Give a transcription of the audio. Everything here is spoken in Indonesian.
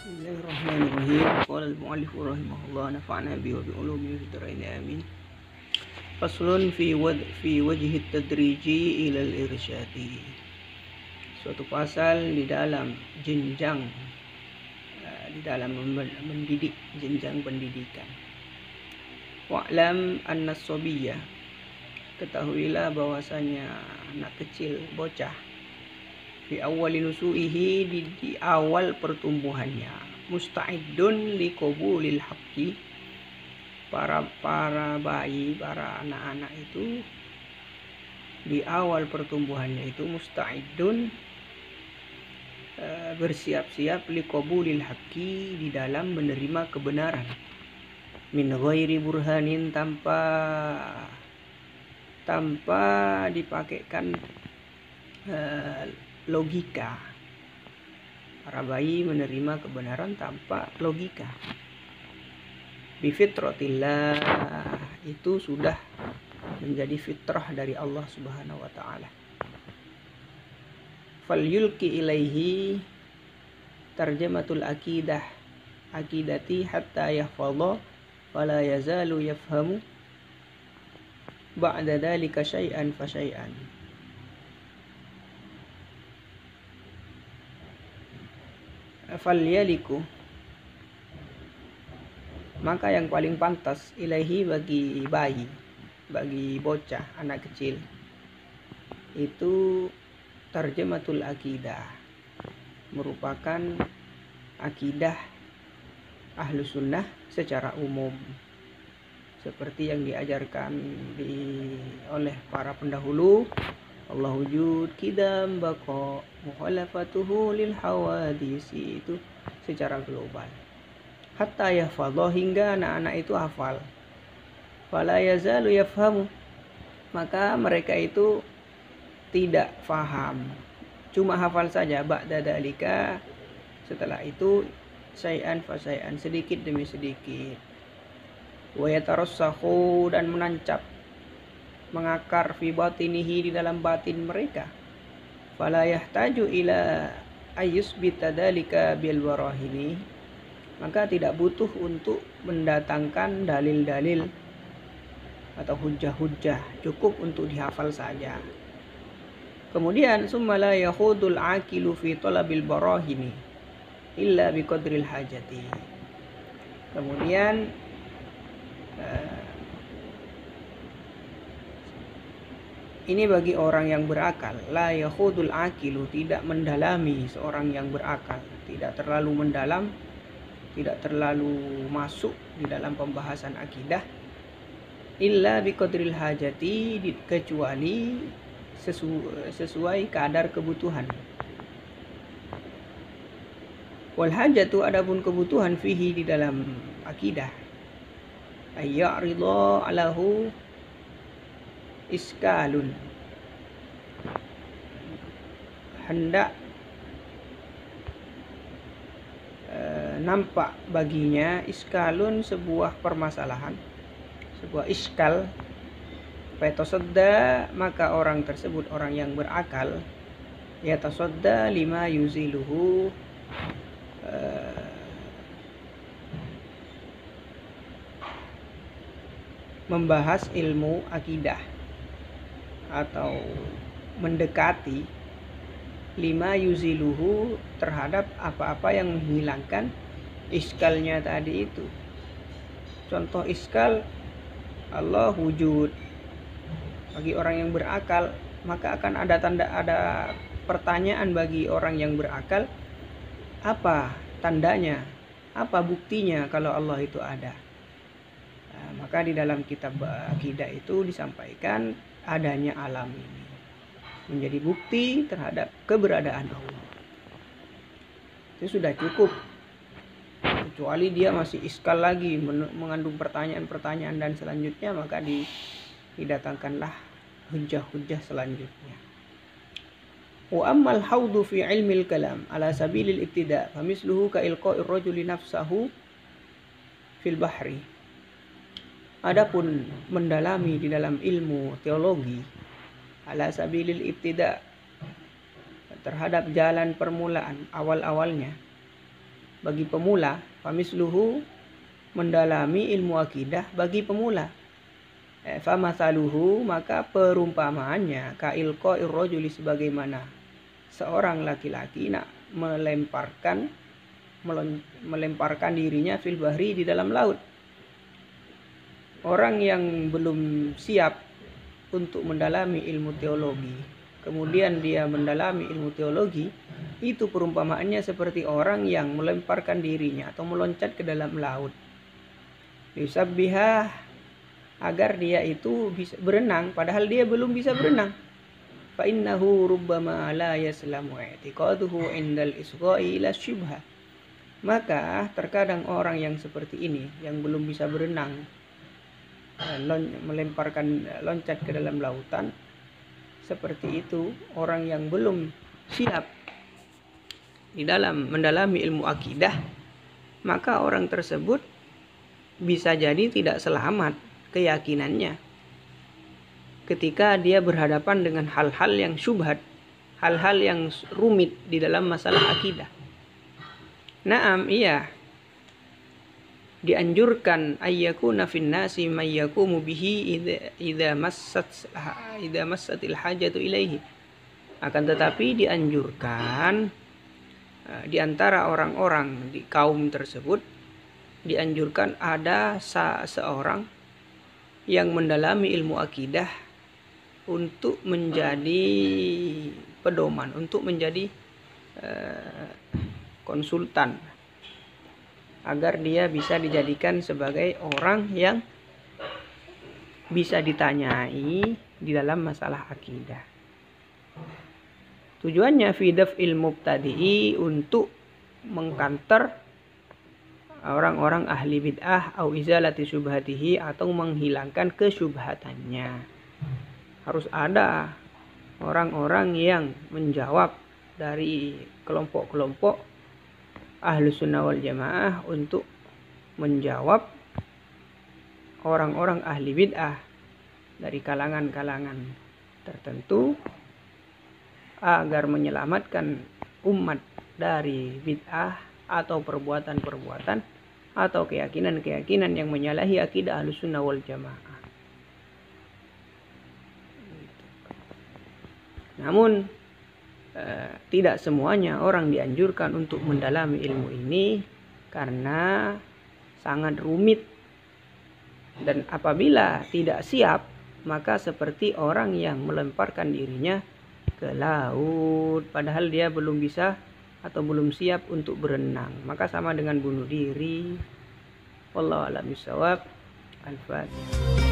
Bismillahirrahmanirrahim. Qala al-mu'allif rahimahullah nafa'na bi wa bi ulumi fi dharain amin. Faslun fi wajhi tadriji ila al-irsyadi. Suatu pasal di dalam jenjang di dalam mendidik, jenjang pendidikan. Wa'lam anna as-sabiyya, ketahuilah bahwasanya anak kecil, bocah, fi awwali nusu'ihi, di awal pertumbuhannya, musta'idun liqabulil haqqi, para bayi, para anak-anak itu di awal pertumbuhannya itu musta'idun, bersiap-siap liqabulil haqqi, di dalam menerima kebenaran, min ghairi burhanin, tanpa dipakaikan logika. Para bayi menerima kebenaran tanpa logika. Bifitratillah, itu sudah menjadi fitrah dari Allah Subhanahu wa taala. Falyulqi ilaihi tarjamatul aqidah, aqidati hatta yahfadha wala yazalu yafhamu ba'da dzalika syai'an fa syai'an. Falyaliku, maka yang paling pantas, ilaihi, bagi bayi, bagi bocah, anak kecil, itu tarjamatul akidah, merupakan akidah ahlu sunnah secara umum, seperti yang diajarkan oleh para pendahulu. Allah wujud, kidam, bako, mukhalafatuhu lil hawadisi, itu secara global. Hatta yahfadha, hingga anak-anak itu hafal. Fala yazalu yafhamu, maka mereka itu tidak faham, cuma hafal saja. Ba'da dalika, setelah itu, syai'an fa syai'an, sedikit demi sedikit. Wa yatarassahu, dan menancap, mengakar, fi batinihi, di dalam batin mereka. Fala yahtaju ila ayyusbita dzalika bil barahini, maka tidak butuh untuk mendatangkan dalil-dalil atau hujjah-hujjah, cukup untuk dihafal saja. Kemudian summa la yakhudul aqilu fi talabil barahini illa biqadril hajati. Kemudian ini bagi orang yang berakal. La yakhudul aqilu, tidak mendalami seorang yang berakal, tidak terlalu mendalam, tidak terlalu masuk di dalam pembahasan akidah, illa biqadril hajati, kecuali sesuai kadar kebutuhan. Wal hajatu, adapun kebutuhan, fihi, di dalam akidah, ayya'ridha alahu iskalun, hendak nampak baginya, iskalun, sebuah permasalahan, sebuah iskal. Fatasadda, maka orang tersebut, orang yang berakal, yatasadda lima yuziluhu, membahas ilmu akidah, atau mendekati, lima yuziluhu, terhadap apa-apa yang menghilangkan iskalnya tadi itu. Contoh iskal, Allah wujud. Bagi orang yang berakal, maka akan ada pertanyaan bagi orang yang berakal, apa tandanya, apa buktinya kalau Allah itu ada. Maka di dalam kitab akidah itu disampaikan adanya alam ini menjadi bukti terhadap keberadaan Allah. Itu sudah cukup. Kecuali dia masih iskal lagi, mengandung pertanyaan-pertanyaan dan selanjutnya, maka didatangkanlah hujjah-hujjah selanjutnya. Wa ammal haudu fi ilmil kalam ala sabilil ibtida' famisluhu ka ilqa'ir rajuli nafsahu fil bahri. Adapun mendalami di dalam ilmu teologi ala sabilil ibtida', terhadap jalan permulaan, awal-awalnya, bagi pemula, famisluhu mendalami ilmu akidah bagi pemula. Famasaluhu maka perumpamaannya kailqa'ir rajuli sebagaimana seorang laki-laki nak melemparkan dirinya fil bahri di dalam laut. Orang yang belum siap untuk mendalami ilmu teologi, kemudian dia mendalami ilmu teologi, itu perumpamaannya seperti orang yang melemparkan dirinya atau meloncat ke dalam laut. Yusabbihah, agar dia itu bisa berenang padahal dia belum bisa berenang. Fa innahu rubbama la yaslamu i'tiqaduhu indal isgha'i ila syubha. Maka terkadang orang yang seperti ini yang belum bisa berenang, loncat ke dalam lautan, seperti itu orang yang belum siap di dalam mendalami ilmu akidah, maka orang tersebut bisa jadi tidak selamat keyakinannya ketika dia berhadapan dengan hal-hal yang syubhat, hal-hal yang rumit di dalam masalah akidah. Naam, iya, dianjurkan ayyakuna fin nasi may yaqumu bihi idza massatil hajatu ilaihi. Akan tetapi dianjurkan di antara orang-orang di kaum tersebut, dianjurkan ada seorang yang mendalami ilmu akidah untuk menjadi pedoman, untuk menjadi konsultan, agar dia bisa dijadikan sebagai orang yang bisa ditanyai di dalam masalah akidah. Tujuannya fidaf ilmu mubtadi'i, untuk mengkanter orang-orang ahli bid'ah, au izalati syubhatihi, atau menghilangkan kesyubhatannya. Harus ada orang-orang yang menjawab dari kelompok-kelompok ahlu sunnah wal jamaah untuk menjawab orang-orang ahli bid'ah dari kalangan-kalangan tertentu, agar menyelamatkan umat dari bid'ah atau perbuatan-perbuatan atau keyakinan-keyakinan yang menyalahi akidah Ahlus Sunnah wal Jamaah. Namun tidak semuanya orang dianjurkan untuk mendalami ilmu ini karena sangat rumit, dan apabila tidak siap maka seperti orang yang melemparkan dirinya ke laut padahal dia belum bisa atau belum siap untuk berenang, maka sama dengan bunuh diri. Wallahu a'lam bishawab. Al-Fatihah.